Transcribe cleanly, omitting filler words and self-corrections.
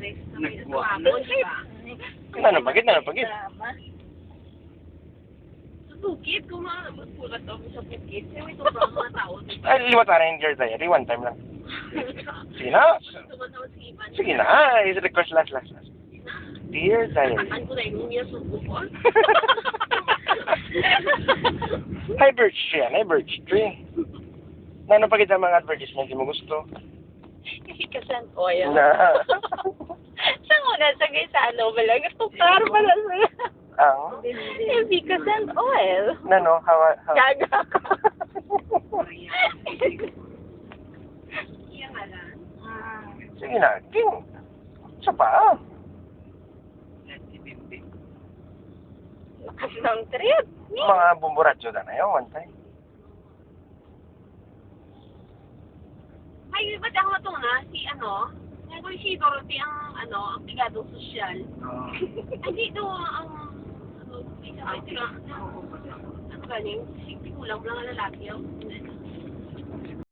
Andres na may tumamon, di ba? Nanapagit. Sa Bukid, kung mapulat ako sa Bukid, kasi may sobrang mga tao, di ba? Ay, liwat na rin your diary. One time lang. Sige na. Tumatawag si Ivan. Sige na. Is request last. Dear diary. Takan ko na yung niya subo ko. Hi, birch tree. Hi, birch tree. Nanapagit ang mga advertisement di mo gusto. Efficacy oil. Na. Siya muna, sagay sa ano, balang. Tukar pala sa'yo. Ang? Efficacy oil. Nano? How? Gaga ko. Iya nga lang. Sige na. King. Isa pa. Lakas ng trip. Mga bumburatso na yun. One time. Ay, ba't ako ito na? Si kung si Dorothy ang aktigadong sosyal. Ay, dito ang isa ay sila, ano ba yun? Si kulang lang ang lalaki.